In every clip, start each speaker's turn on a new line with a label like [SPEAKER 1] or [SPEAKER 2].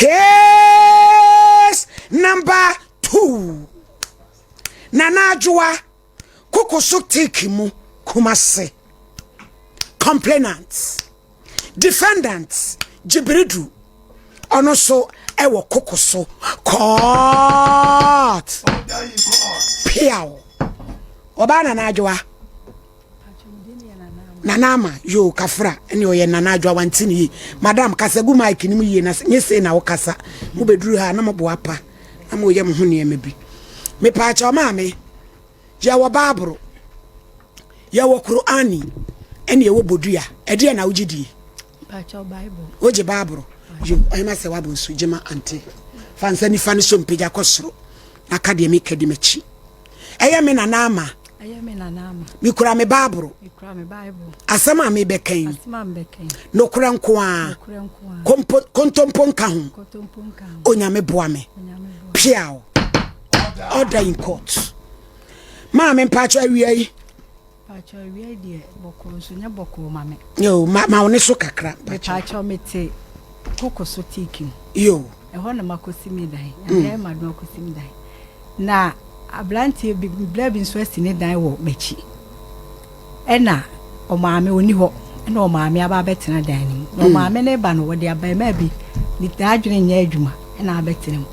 [SPEAKER 1] Case number 2. Nana Adowa Kukusu Tikimu Kumase. Complainants. Defendants. Jubradu. Also, ewo Kukusu. Court. Piao. Oba Nana Adowa. Nanama yo kafra ene oye Nana Adowa wantini madam kasegu mic ni mu ye na nyese na wo kasa mu beduru ha na mo apa na mo ye mo ho ne bi me pa cha ma me ya wo babro ya wo Qur'ani ene ye wo bodua e de na wogidi
[SPEAKER 2] pa cha bible
[SPEAKER 1] oje babro yo ai ma se wa bo su jema ante fansa ni fani so mpeja kosoro na kade me kadi machi eye me nanama mi kura me babro asama me beken no kura nkoa kontompo nka ho onya me boa me piao order in court ma me mpacho awiai
[SPEAKER 2] de boko so nya boko ma me
[SPEAKER 1] yo ma one so kakra
[SPEAKER 2] mpacho mete kokoso tiki
[SPEAKER 1] yo
[SPEAKER 2] e ho na makosi mi dai ya ma do makosi mi dai na ablanti biblia bi nso asine dan wo mechi ena o maame oni ho ena o maame aba betena dan ni o maame ne ba no wo de aba ma bi ni taadwene nya adwuma ena abetena mu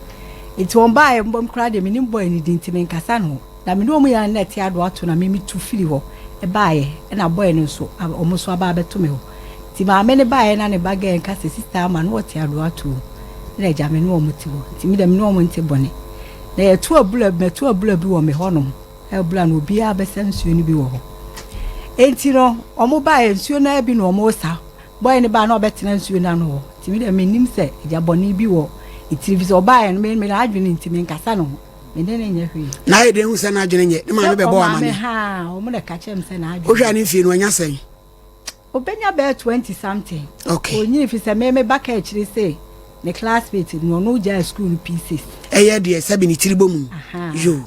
[SPEAKER 2] enti won ba e mbom kra de minim boy ni dintime nkasa no na me no mu ya net ya do ato na me tu firi ho e ba ye ena boy no so o mo so aba beto me ho ti maame ne ba ye na ne baga en kasa sister ama no wote ado ato na eja me no o muti ho ti mi de me no o monte bone na etu abula bi wo me honom abula no bia besansuo ni bi wo ho enti no omo ba ensuo na bi no omo sa boy ne ba na obetena nsuo na no ti mi de me nim se eja bone bi wo itirivi so ba en me na adwene ntimi nkasa no me ne nya hwe
[SPEAKER 1] na ede hu se na adwene nye ne ma me be bo amane
[SPEAKER 2] ha omo de ka chem se na adwene
[SPEAKER 1] o hwa ni fie no anya sen
[SPEAKER 2] obenya be 20 something
[SPEAKER 1] okay
[SPEAKER 2] onyi fi se me ba ka akiri se ne classmate no ja school pieces
[SPEAKER 1] eye de sabi ni tiribo mu yo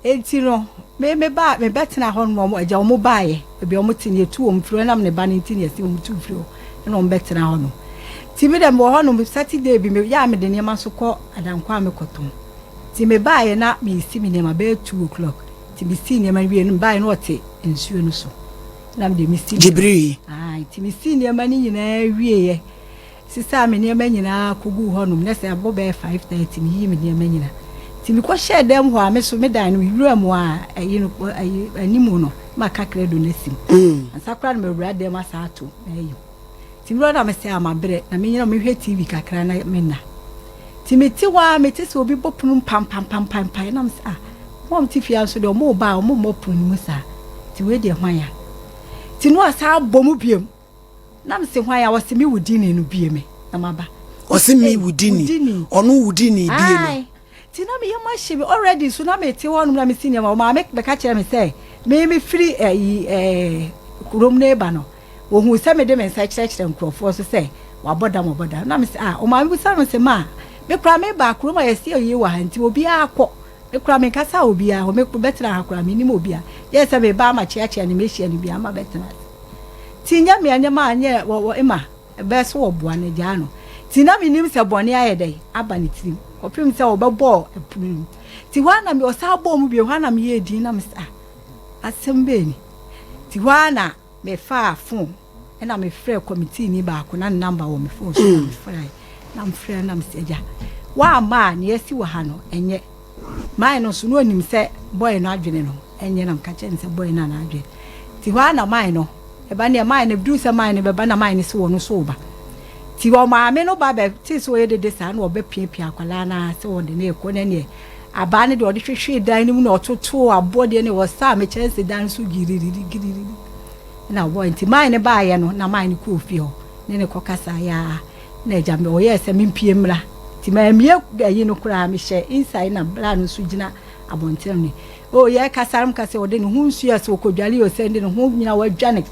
[SPEAKER 2] enti no me betena ho no aja omo baaye ebi omo tini etu omo firo na me ba ni tini esi omo tu firo na omo betena ho no ti me dem ho no Saturday bi me ya me de ne ma so ko adankwa me kotom ti me baaye na me isi me ne ma be 2 o'clock ti me si ne ma wie no baaye no ote ensuo no so na me de me si
[SPEAKER 1] Jibri
[SPEAKER 2] ti me si ne ma ni nyina wie ye sisa me ne ma nyina kogu ho no na se abo be 5:30 me yi me ne ma nyina ti mi ko share dem ho a me so me dan no wura mu a ayi no animu no ma ka credo na sim ansakra no me wura dem asato ayi ti mi na me se amabre na me nyina me hwe TV kakra na me na ti me ti wa me ti so obi bopunu pam na me sa mom ti fia so de mo ba mo mopunu mu sa ti we de hwan ya ti no asa bomu biem na me se hwan ya wo se me wudini no biem na maba
[SPEAKER 1] o se me wudini onu wudini biem
[SPEAKER 2] ti na me yema hye already so na me ti wonu na me senior ma me be ka kire me say me free kurom na eba no wo hu se me de me sa kire nkrofo so say wa boda na me say o ma me sa me say ma me kura me ba kurom ya si oyi wa hanti obi akọ me kura me kasa obi a me ku betra akura me ni mo obi a ye se me ba ma chia ni me hye ni bi ama betra ti nya me anya ma anya wo ema be so wo boa na dia no ti na me nim se bone ayedai aba ni tirim opim se obebo epunu ti wana me osabo mu bi wana me ye din na me sa asembe ni ti wana me fa phone na me frɛ committee ni ba ko na number wo me phone so me frɛ na me frɛ na me seja wa ma ne asi wa ha no enye mai no so no nim se boy no adwene no enye na mka che se boy na adwene ti wana mai no e ba ne mai ne du se mai ne be ba na mai ne se wo no so ba ti wo maame no ba be ti so ye de sa na obe piapia akwala na se wo de na eko na ne aba ne de ode hwehwe dan ni mu na ototo abode ne wo sa me chance dan so giriri na wo nti mai ne ba ye no na mai ne ku ofie ho ne kokasa ya na eja me o ye se me mpie mra ti ma mie gayi no kura me hye inside na bra no so gina abontem ni o ye kasaram kase ode ne hu nsu ya se okodwale o se ne hu nyina wadwane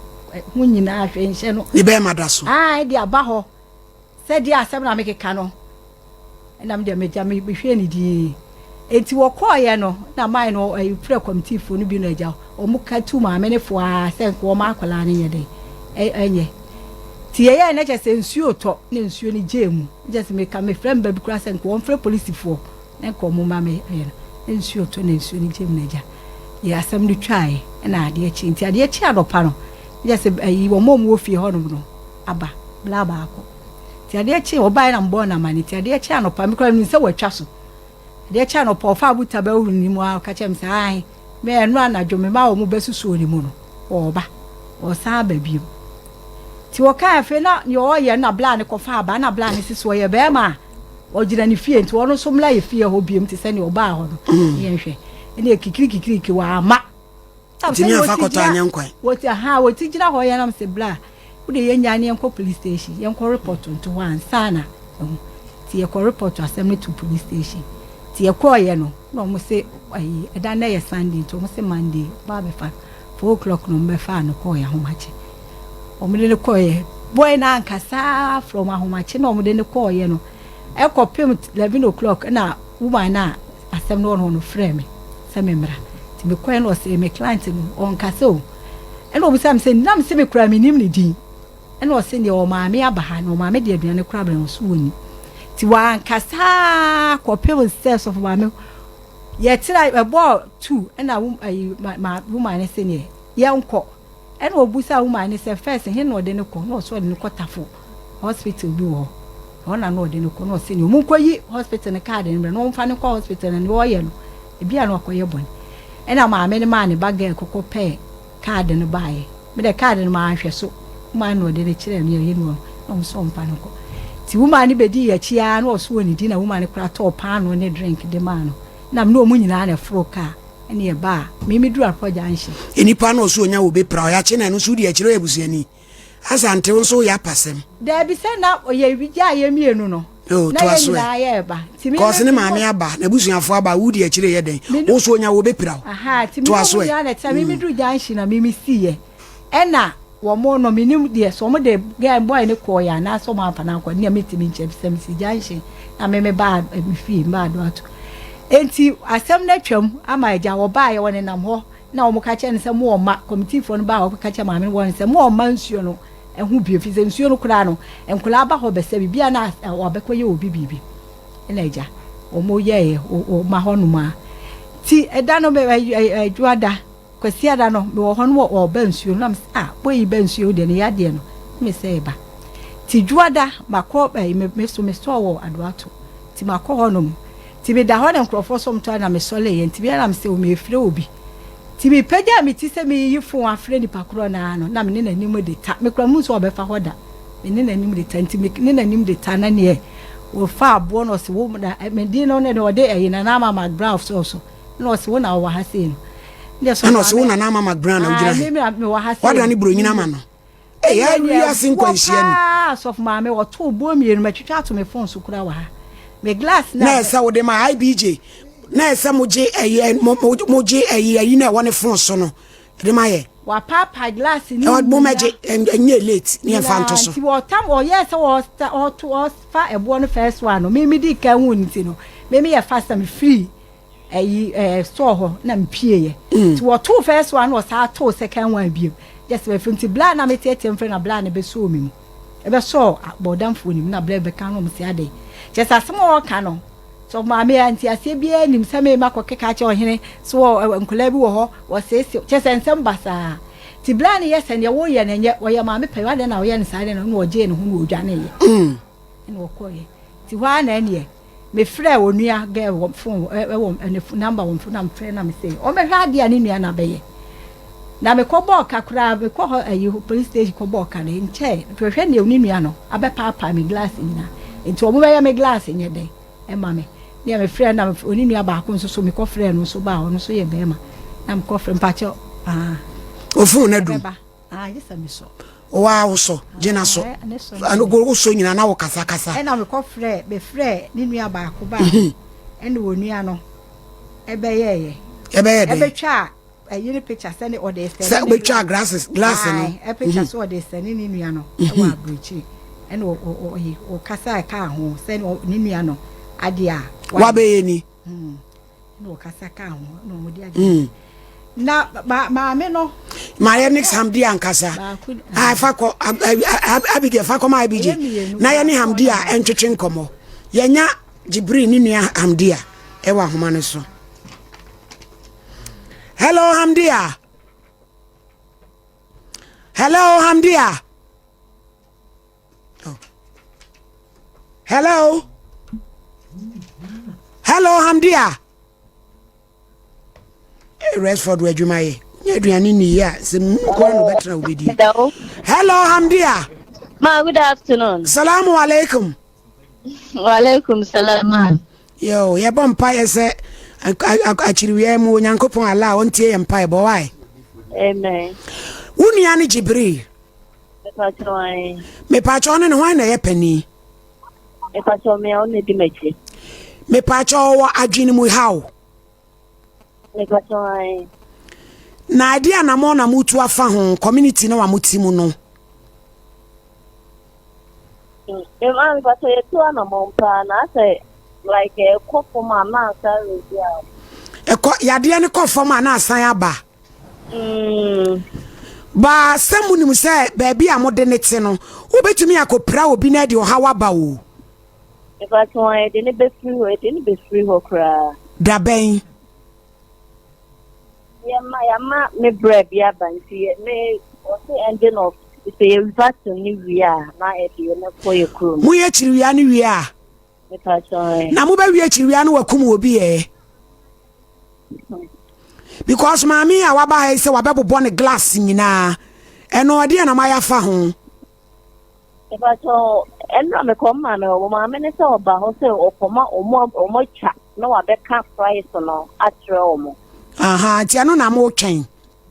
[SPEAKER 2] hu nyina ahwe nhye no
[SPEAKER 1] ibe madaso
[SPEAKER 2] de aba ho se dia asem na mekeka no na me de meja me hwe ni di enti wo koye no na mai no pre committee fo no bi no eja o mu ka tu ma me ne fo a se ko ma akola ne ye de enye ti ye na je se nsuo to na nsuo ni jemu just me ka me friend baby kura se nko on police for na Nkomo ma me nsuo to na nsuo ni jemu na ja ya asem ni twae na ade echi nti ade echi adopa no just ayi wo mom wo fie ho no aba bla ba akọ ti ade echi obai na mbo na mani ti ade echi anopa me kura ni se watwa so ade echi anopa ofa abuta ba uru ni mu aka chem se ai me enu anadwo me ma wo mu besusu ni mu no oba o sa ba bi ti wo ka afi na yo ye na bla ne kofa aba na bla ne sisi wo ye be ma o jira ni fie nti wono so mla ye fie ho biem ti se ne oba ho no ye hwe ene kikiri ki wa ama
[SPEAKER 1] ti ni afa koto anyankwan
[SPEAKER 2] wo ti ha wo ti jira ho ye na mse bla wo de ye nya ne enko police station ye enko report nto wan sana ti ye ko report assembly to police station ti ye ko ye no no mo se ayi eda na ye Sunday to mo se Monday ba be fa 4 o'clock no be fa no ko ya ho mache omede ne koye boy na ankasa from ahomache na omede ne koye no e kopim 11 o'clock na woman na asem no no frame se memra ti me koye no se me client no onkasa o e no obisa me se nam se me kura me nim ne din e no se ne o maame abaha no maame de aduane kura bre no so woni ti wa ankasa kopim steps of maame ye tira e ball 2 e na woman ne se ne ye nko eno obusa woman ni se first he no de ne ko no so de ne kotafo hospital bi wo ona no de ne ko no se ni omun koyi hospital ne card ne no mfa ne ko hospital ne wo ye no e bia no akoye bon ena ma me ne ma ne baga kokko pe card ne baaye me de card ne ma ahwe so woman no de ne kire me ye no no so mfa ne ko ti woman ni bedi ya chia no so ni di na woman ne kra to pan no ne drink de ma no na me no mu nyina na fro ka ene ba mimi dura proja anshi
[SPEAKER 1] enipa no so onya wo be pra ya che na no so di akire ebusuani asante nso ya pasem
[SPEAKER 2] da bi se na oye wija ye mienu no
[SPEAKER 1] to aso
[SPEAKER 2] na ye ba timi
[SPEAKER 1] ko se ne maame aba na ebusuafo aba wo di akire ye den wo so onya wo be pra
[SPEAKER 2] aha timi no ya na ta mimi dura anshi na mimi siye ena wo mo no minim de so mo de game boy ne ko ya na so ma pa na ko ne metimi nche bisem si janshi na meme ba mi fi ma do ato enti asem na twam ama eja wo ba ye woni nam ho na wo muka che ne se mo ma committee for no ba wo ka che ma me woni se mo ma nsuo no ehu bi fi se nsuo no kura no enkula ba ho be se bibia na wo be koye obi bibi ena eja o mo ye o ma ho no ma ti eda no be juada kwasi ada no me wo ho no wo ba nsuo no boyi ba nsuo de ne yade no me se ba ti juada makọ me so wo Adowa to ti makọ ho no ti be da ho na nkrofo so mto na me sole ye ti be na me se o me efre obi ti be pagya me ti se me yifo afre ni pakro na no na me ne nanim de ta me kra mu so obefa hoda me ne nanim de ta nti me ne nanim de ta na ne wo fa abo no se wo me din no ne de ode ayi na na mama brown so no se wo na wo ha se no ne so
[SPEAKER 1] no se wo na na mama brown na ujira
[SPEAKER 2] me wo ha se
[SPEAKER 1] wada ni bro nyina ma no ya wi asin kwanhia
[SPEAKER 2] ni so ma me wo to bo mienu ma twitwa to me phone so kura wa ha me glass
[SPEAKER 1] na esa wo de ma IBJ na esa moje moje ayi na woni phone so no de ma ye
[SPEAKER 2] wa papa glass ni
[SPEAKER 1] o bo meje enye late ni enfanto so
[SPEAKER 2] ti wo tam o yes o to fa ebo no first one no me di ka hu nti no me ye fast am free ayi store ho na mpie ye ti wo to first one o sa to second one bi just be front bla na me tietem free na bla na be so mi e be so bodam phone ni na bla be kan no me si ade just asem o ka no so ma me anti ase bia nim se me makọ keka che ohene so nkula bi wo ho wo sese just ensem basa ti bla ne yes ne wo ye ne nye wo ye ma me pe wa de na wo ye ne sare no wo je ne hu no odwane ye ene wo ko ye ti wa na ne me frɛ wo nua ge wo phone wo number wo phone am frɛ na me say o me hwa dia ne nua na be ye na me ko bo kakura me ko ayi police station ko bo ka ne nche hwehwe ne oni nua no abe papa me glass nyina enti o mo be ya me glass nye den e ma me ne me frɛ na oni nua ba ko nso so me ko frɛ no so ba ono so ye be ma na me ko frɛ mpache
[SPEAKER 1] o phone na dum
[SPEAKER 2] yes me so
[SPEAKER 1] wa wo so gina so ano go so nyina na wo kasa
[SPEAKER 2] e na me ko frɛ be frɛ ni nua ba ko ba e ne wo nua no e be ye e be twa yini picture send or dey
[SPEAKER 1] send be twa glass no
[SPEAKER 2] e picture so dey send ni nua no e wa abrochi e no o kasa ka ho send ni nua no ade a
[SPEAKER 1] wa be ye ni
[SPEAKER 2] no kasa ka ho no mo di ade na ma me no
[SPEAKER 1] my next Hamdia and Casa. I fako Abigail Fakoma Abiji. Nayani Hamdia and Nkomo. Yenya Jibri Ninia Hamdia. Ewa Humaniso. Hello Hamdia. Hello Hamdia. Oh. Hello. Hello Hamdia. Resford Wejumaye. Hello. Hello Hamdia.
[SPEAKER 3] Ma, good afternoon.
[SPEAKER 1] Salamu alaikum.
[SPEAKER 3] Wa alaikum salam.
[SPEAKER 1] Yo, ya bompa yese achiriwe mu Nyankopon ala ontie empa bo why?
[SPEAKER 3] Amen.
[SPEAKER 1] Wuni ani Jibril. Me pacho ne ho na ye pani.
[SPEAKER 3] Me pacho me on di mechi.
[SPEAKER 1] Me pacho wo adwini mu hawo.
[SPEAKER 3] Me pacho ai.
[SPEAKER 1] Na idea na mo na mutu afa ho community na wa muti mu no.
[SPEAKER 3] E man pacho ye tu na mo pa na say like a couple mama say
[SPEAKER 1] e ko yade ne ko fom ana asan aba. Ba samu ni mu say baabi a mo de ne te no obetumi akopra obi na de ohawa ba o.
[SPEAKER 3] E pacho ai de ne be free ho kra.
[SPEAKER 1] Da ben
[SPEAKER 3] Yama me bread ya banti me also ending of say reverse ni wia na e de na for your crew.
[SPEAKER 1] Mu ye chiriwia ni wia.
[SPEAKER 3] Me pacho ai.
[SPEAKER 1] Na mu ba wia chiriwia no wakum obi e. Because mami a waba ha say wabebo ne glass nyina. Eno ade na maya fa ho.
[SPEAKER 3] E pacho enra me kom ma no mama ne say oba ho say okoma omo cha na wabeka price no atre omo.
[SPEAKER 1] Aha, ti anu na mo twen.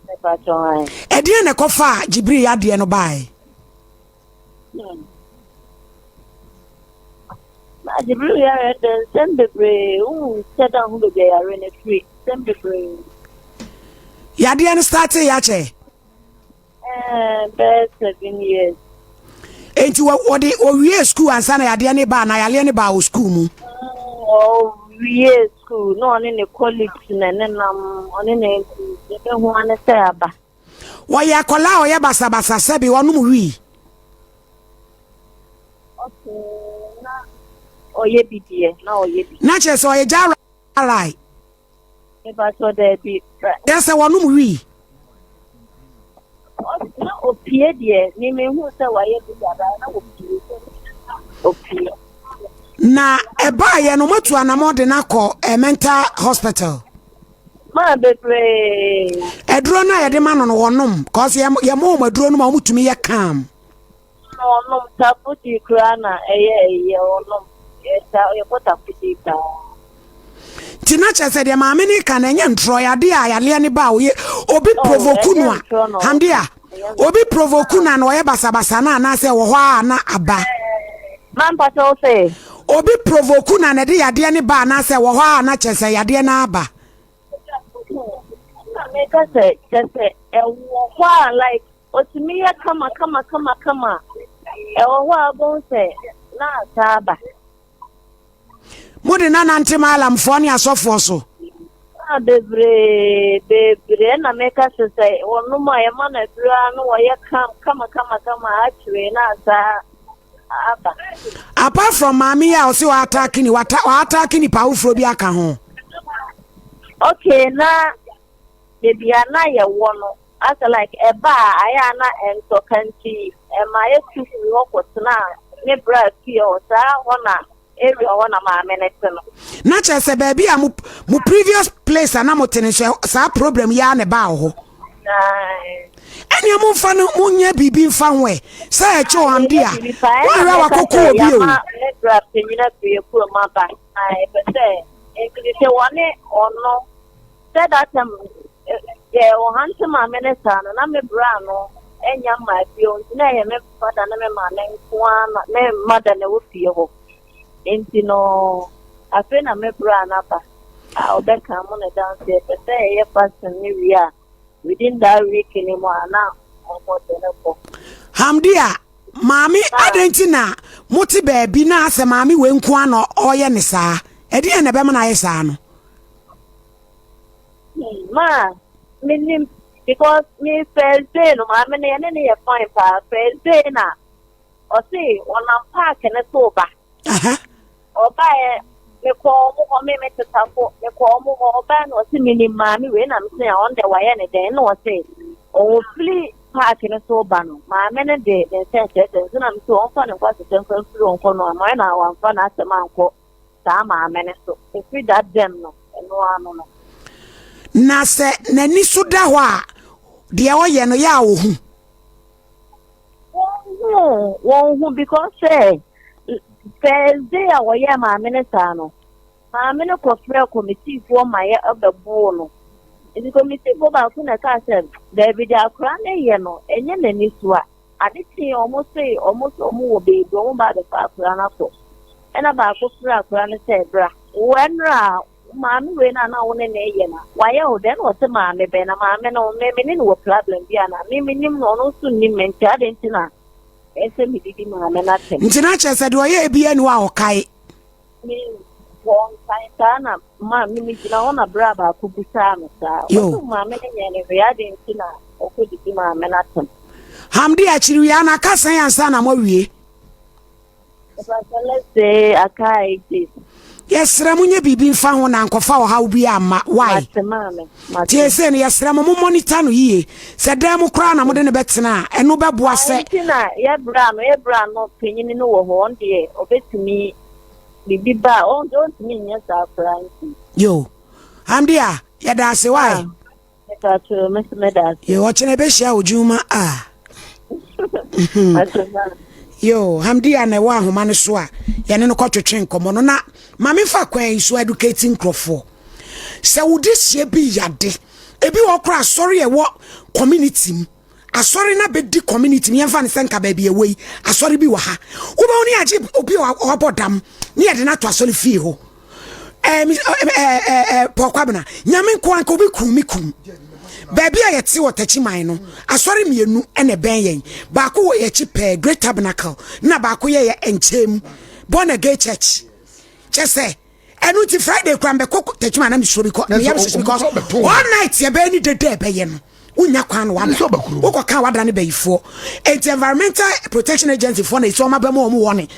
[SPEAKER 3] Me pacho ai.
[SPEAKER 1] E de na kofa Jibril ade no bai.
[SPEAKER 3] Ma Jibril ya de sembebre said hu be ya rene free sembebre.
[SPEAKER 1] Ya de no start ya che.
[SPEAKER 3] Best 7 years.
[SPEAKER 1] Enti wo de owie school ansa na ya de ne ba na ya le ne ba o school mu.
[SPEAKER 3] Yes, school. No, on in the college, and then on in the one to say about.
[SPEAKER 1] Why ya kola o ya basa basa sebi wonu mu wi.
[SPEAKER 3] Okay, na o ye bidie, na o ye bi.
[SPEAKER 1] Na che so ye ja right.
[SPEAKER 3] E ba so there be.
[SPEAKER 1] Yes, wonu mu wi.
[SPEAKER 3] Na o pie die, ni me hu say wa ye bi da na o pie. O pie.
[SPEAKER 1] Na eba ye no motu anamo de na ko mental hospital.
[SPEAKER 3] Ma bebre.
[SPEAKER 1] Edro na ye de ma no wonum cause ye mo maduro no ma mutumi ye calm.
[SPEAKER 3] No no taputi krana eye onum. Ye pota puti ka.
[SPEAKER 1] Tina che se de ma me ni ka na nye ntro ya de a yale ne ba oye obi provoke no a. Hamdia. Obi provoke na no ye basa basa na se wo ho a na aba.
[SPEAKER 3] Man pato say
[SPEAKER 1] Obi provoke na ne de yade ne ba na se wo ho a na chese yade na aba.
[SPEAKER 3] Make us say just like otimi ya kama wa bon say na saba
[SPEAKER 1] Mudi na nante malam fo ne asofo so.
[SPEAKER 3] Bebre na make us say onu ma ya mana dura no wa ya kama actually na sa aba.
[SPEAKER 1] Apart from mami ya osi wa attacking ni pa ufro bi aka ho.
[SPEAKER 3] Okay na baby ana ya wono as like eba aya na entokanti e ma ye tu wo kwotna ne bra fi o sa wona area wona ma menete no
[SPEAKER 1] Na che se baby a mu previous place ana motene sa problem ya ne ba ho. Eni amu fa no munye bibi mfa ho e sa e che o Hamdia wa ra wa kokko obi o
[SPEAKER 3] ne bra penyina pe ku ma ba ai be se e kiti woni ono said that o hantu ma menesa na me bra no enya ma bio na ye me fada na me ma na nkoa na me mother na wo fie ho enti no afi na me bra na ba a obeka mo na dance e pe ye person ni wia within that week ni mo na o de na ko
[SPEAKER 1] Hamdia mami adenti na muti baabi na ase mami we nkoa no oye ne saa e de na be ma na ye saa no
[SPEAKER 3] ma minim because me Thursday no my many any fine pa Thursday na or say on park and a soba. Or buy me call me to tapo, me call more ban or see me mammy when I'm saying on the way any day no say. Oh please park in a soba no. My many day then said and I'm so often and was a jungle through on no mine one fun as a man called Sama Meneso. If we that them no and no.
[SPEAKER 1] Na se nani so da ho a de o ye no ya wo hu
[SPEAKER 3] won because say Thursday a wo ye ma minister no ma me no kofre committee for my ababo no the committee go ba ku na ka say David akra na ye no enye nani so a ade ti almost omo wo be do ba de fa akra na so ena ba ko fra akra na say bra wenra Mammy, when I know in a why, oh, then what's a mammy, Ben, a mammy, no, maybe no problem, Diana, maybe no, soon, men, Chadintina. It's a meeting, mammy, nothing.
[SPEAKER 1] Intinacha said, why ye be and wow, Kai?
[SPEAKER 3] Me, one Santana, mammy, on a brava, Kupusama, you, mammy, and Riadintina, or could it be mammy, nothing.
[SPEAKER 1] Hamdi Achiriana, Casa and Sana Morie.
[SPEAKER 3] Let's say a Kai.
[SPEAKER 1] Yes, Ramunya be found on Uncle how be a why? Yes, and yes, Ramu monitor ye said Democrat, I'm modern better and no bad was said,
[SPEAKER 3] yeah, brown, no opinion in no one day, obey to me, be bar, oh, don't mean yes, our friends. Yo,
[SPEAKER 1] I'm dear, yeah, that's why.
[SPEAKER 3] Mr. Medas,
[SPEAKER 1] you're watching a besha, Juma, Yo, Hamdi and a one who manuswa, Yanino Cotter Train, Commonona, Mammy Fakwe is so educating Crawford. So would this year be yade? A be walk across, sorry, a walk community. A sorry, not big community, me and Fanny Sanka baby away. A sorry be waha. Only a jeep or bottom near the not solid feel. Pocabana, Yamin Kwanko be kumikum. Baby, I see what touchy mine. I saw me and a bang. Baku a cheap great tabernacle. Nabaku and Chim. Born a gay church. Just say, and with Friday, Crambe cook, touch my name because 1 night, your baby the day paying. Unyakan one Waka before. It's environmental protection agency for a summer bemo warning.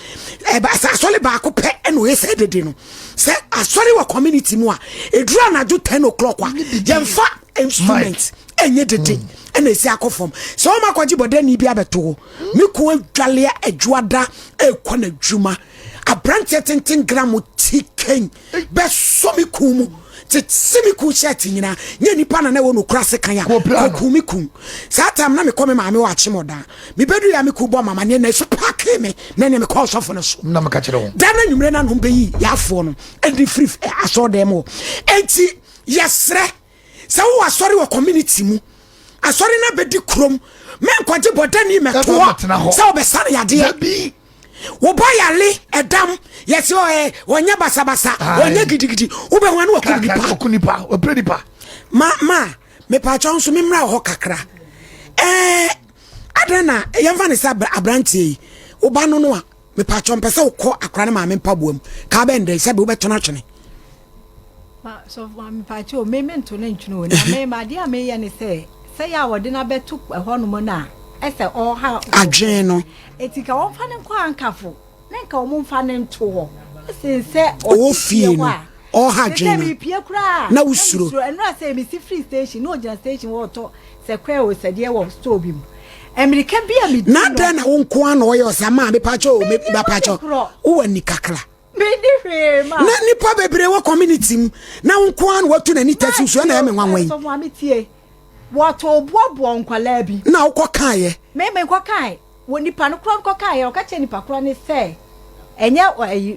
[SPEAKER 1] But I saw back pet and we said the dinner. Say, I saw what community more. A drama do 10 o'clock. Young fat instruments and yet the day. And they say I come from. So my quadribo then be able to. Miku Galia a Juada a Kwana Juma. A branch at 10 gram ticking. Best so me kumu. Semi cool chatting na ni pana na wonu krase kan ya kumikum satam na me come ma me wache moda me bedu ya me kubo mama ne na so pack me na ne me call so for no so
[SPEAKER 4] na me ka kire ho
[SPEAKER 1] da na nwumre na no be yi ya afo no and the free aso dem o enti yesre se wo asori wo community mu asori na bedi krom me nkwaje bodani me to se obesare yade wo boyale edam yes o wonya basabasa wonya gidigidi wo be hwanu
[SPEAKER 4] okunipa opredipa
[SPEAKER 1] ma me pa chonso me mra ho kakra adana yemfa ne sa abrantie wo ba no a me pa chompe se wo kọ akra ne ma me mpaboam ka be ndre se be wo beto na twene
[SPEAKER 2] ma so me pa cho me mento na ntwene na me ma dia me ye ne se ya wode na beto ho no mo na ese all ha
[SPEAKER 1] adwen no
[SPEAKER 2] etika won fa ne kwa ankafo na nka won fa ne nto ho se
[SPEAKER 1] o fie no all ha adwen
[SPEAKER 2] me pie kura
[SPEAKER 1] na usuro
[SPEAKER 2] eno ase me si free station no oja station wo to se kwa o se de wo store bi mu America bia me
[SPEAKER 1] na da na won ko an o ye osama me pacho me ba pacho wo wani kakra
[SPEAKER 2] me di hwe ma
[SPEAKER 1] na nipa bebre wo community mu na won ko an watu na ni tatu so na me nwanwan
[SPEAKER 2] so mo tie wato bobo nkwala bi
[SPEAKER 1] na wo ko kan ye
[SPEAKER 2] me ko kan wo nipa no kro ko kan ye o ka che nipa kro ne se enye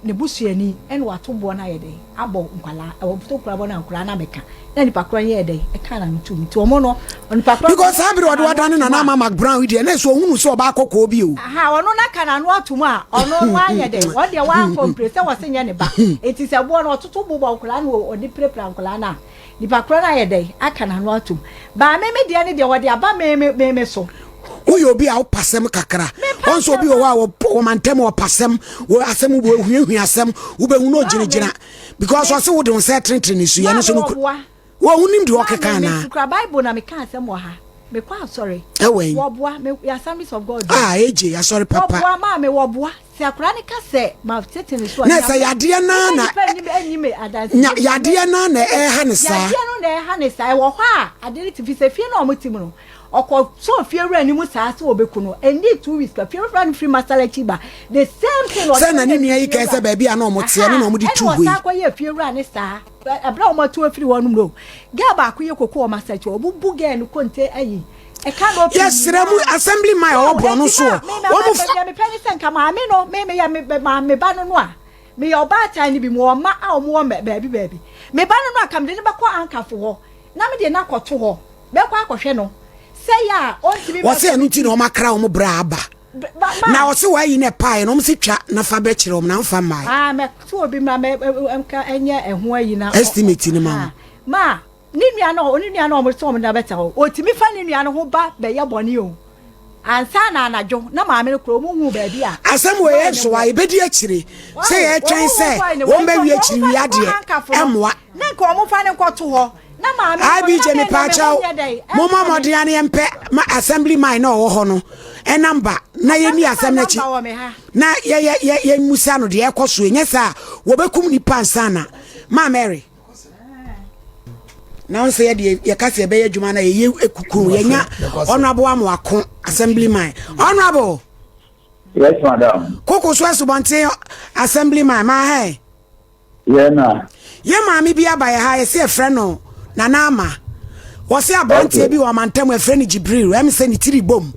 [SPEAKER 2] ne busuani en wato bo na ye de abo nkwala wo to kra bo na nkwala na meka na nipa kro ye de e kan na ntum ti omo no nipa kro
[SPEAKER 1] because habiri wo wadane na na mama brown we na so hunu so ba akoko obi o
[SPEAKER 2] ha wono na kana no atum a ono no anye de wo de wa compre se wo se nye ne ba eti se bo no ototo bo bo nkwala na o de prepare nkwala na nipa kro na ye de aka na no atum ba me dia ne de wo de aba me so
[SPEAKER 1] uyo bi a opasem kakra onso bi o wa wo mantem o pasem wo asem wo hu asem wo be hu no ginigina because o se wo de on set trentren isu ya no so no wo hunim de okeka na
[SPEAKER 2] me Bible na me kan asem wo ha me kwa sorry
[SPEAKER 1] ewen
[SPEAKER 2] wo boa me Assemblies of God
[SPEAKER 1] eje ya sorry papa
[SPEAKER 2] wo boa ma me wo boa se akura ne ka se ma tete ne so
[SPEAKER 1] na se yade na yade na ha ne sa
[SPEAKER 2] yade no na ha ne sa wo ha ade ne tifi se fie na omotim no okọ so fie wura ni mu sa se obeku no and 2 weeks ka fie wura free masala chiba the same thing
[SPEAKER 1] say na ni nua yi ka se ba bia na omote na omudi 2
[SPEAKER 2] weeks sa kwa ye fie wura ne sa abra omoto afiri wonum no ga ba ko ye kokko o masachi obubu ga no konte ayi e ka no
[SPEAKER 1] yes remu assembly my obro no so wo mu
[SPEAKER 2] me peni senka ma me no me ya me ba no a me ya oba tan ni bi mo ma a o mo baabi me ba no akam de ne ba ko ankafo ho na me de na kwoto ho be kwa akohwe no say ya on ti bi
[SPEAKER 1] wo say anu ti no makra o mo bra aba na wo se wa yi ne pai no mo se twa na fa be kire o na mfa mai
[SPEAKER 2] me to obi ma me enka enye eho ayi na
[SPEAKER 1] estimate ni
[SPEAKER 2] ma ni nua na o mo so mo na beta o otimi fa ni nua no ho ba be ye bone o ansa na anajo na ma me kro mo hu ba bi a
[SPEAKER 1] asem we ye so wa ibedi akire say ye twen say wo mba wi akire wi ade emwa
[SPEAKER 2] na nka o mo fa ne nkoto ho na ma me
[SPEAKER 1] abi je me pa cha mo mama de ane empe ma assembly mine na wo ho no enamba na ye ni asem na chi na ye musa no de ekoso enye sa wo bekum ni pansana ma Mary na on say ye kase be ye djuma na ye ekuku ye nya honorable amwako assemblyman honorable
[SPEAKER 5] yes madam
[SPEAKER 1] koko so asubonte assemblyman ma he
[SPEAKER 5] ye na
[SPEAKER 1] ye ma mi bia ba ye ha ye se frɛ no na ama wo se abonte bi wo mantam frɛ ni Jubradu em se ni tiri bom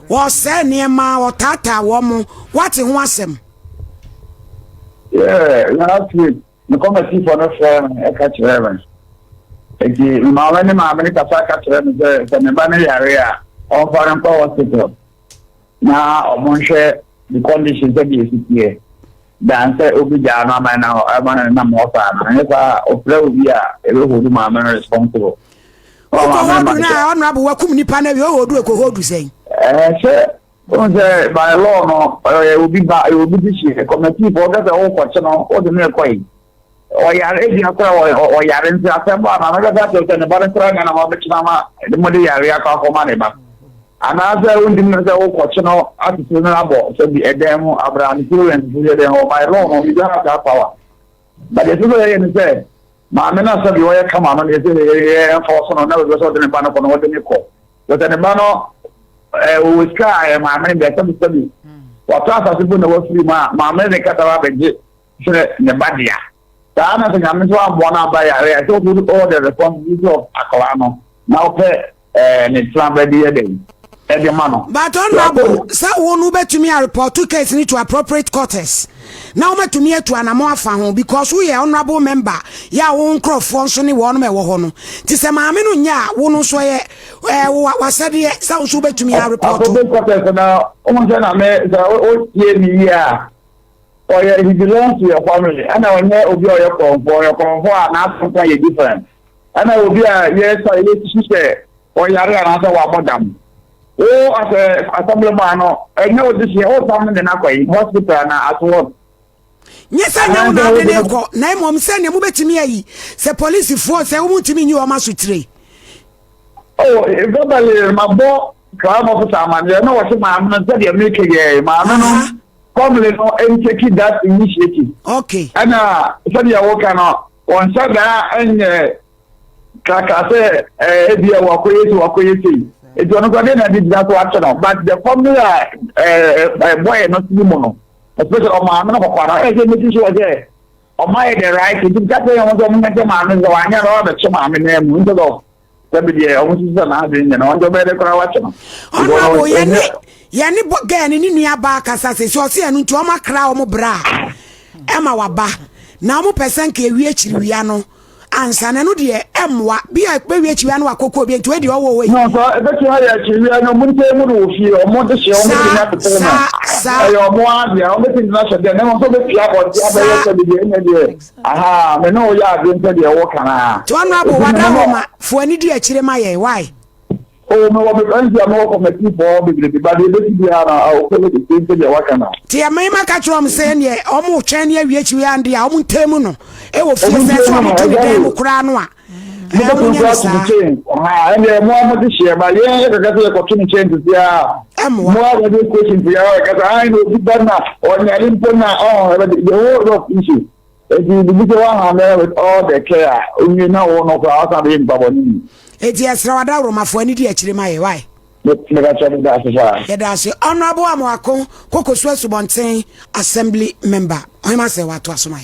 [SPEAKER 1] wo se ne ma wo tata wo mo wate ho asem
[SPEAKER 5] last week the committee for no fair e ka chere eki mama ne ka saka chere me se me ba ne yare a on foreign hospital na omonhwe the conditions that is here dan say obi ja na ma na mo fa na fa ofra obi a e we hodu mama responsible
[SPEAKER 1] na honorable wakum nipa na we hodu ekohodu sen
[SPEAKER 5] say on say by law no obi this committee for that all question no o de me kwai o yare e akwa o yare nti asemba na na ga to ne ba ntra na ma be chama de mo de yare akwa ko ma ne ba anaza undi mnaza o no atu na abo so bi edem abraham children bi de ho by law no bi ha ka power but the people here say ma me na so bi o ya kama no ye say enforce no na we so de ne ba no ko no de ne ko so de ne ba no o ska ma me be so bi wa ta sa sibu na wo free ma me ne kata ba be so ne ba dia ta na so nyame so abo na ba ya re so do all the responsibility of akwa no na o pe ne trambe di ede
[SPEAKER 1] but honorable sa wonu betumi a report to case ni to appropriate quarters na o metumi etu anamo afa ho because we honorable member ya wo nkrofo nso ni wo no me wo ho no ti se maame no nya wo no so ye wasade sa wo so betumi a report
[SPEAKER 5] to quarters na o mo na me o tie ni ya o ye he belongs to your family ana onye obi o your konfo na asopon ye different ana obi a ye so ye tise o yare na so wa modam oh as a assemblyman no enye odisi o sam ne na kwai hospital na at work
[SPEAKER 1] nyesa nya na de ne ko na emom se ne mu betimi ayi se police fo se wo mutimi nyi o ma sutire
[SPEAKER 5] oh verbally mabo crime officer man no what ma am na se de make ye ma no come no and take that initiative
[SPEAKER 1] okay
[SPEAKER 5] ana se de work no on sa da enye kaka se ebia wakoyesi it was not going to be that action, but the formula boy not mono, especially on my man of Quara, as a mission was there. On my the right, it is that way I was on the man, and I know that some I mean, window of the almost and on the better crowd.
[SPEAKER 1] Yani bogan in Nia Baka says, so see an into my crown bra. Emma waba. Now mo person ke reach Riano. Answer na no de emwa bia we achi anu akoko bi nto de owo we
[SPEAKER 5] no so e be ti ha ya chi wi anu mun te mu no fi o mo de se o mo ni na te na ayo mo abia o be ti na so de na mo so be fi abo ti abaye so de enya de aha me no ya de nte de wo kana
[SPEAKER 1] to anu abo wada ho ma fo ani di akire ma ye why
[SPEAKER 5] o me wo be anzi am ko me ti bo be be ba de be ti ara o ko de nte de wo kana
[SPEAKER 1] ti e mai maka trom se ne o mo twen ne awie achi wi ande a o mo ntemu no e wo fi se so mo to de mu kura no a
[SPEAKER 5] mo ko so ato ni chain and mo di share ba ye ka ga ko tuni chain to ya mo ga di question to ya ka I know di bana or ni ali pona the whole of issue the one with all the care you know no ko asa be mbabo ni
[SPEAKER 1] asra wada romafo ani di akire ma ye why Yedase honorable Amwako Kokosu Subonten Assembly member. Ohima se watu asomai.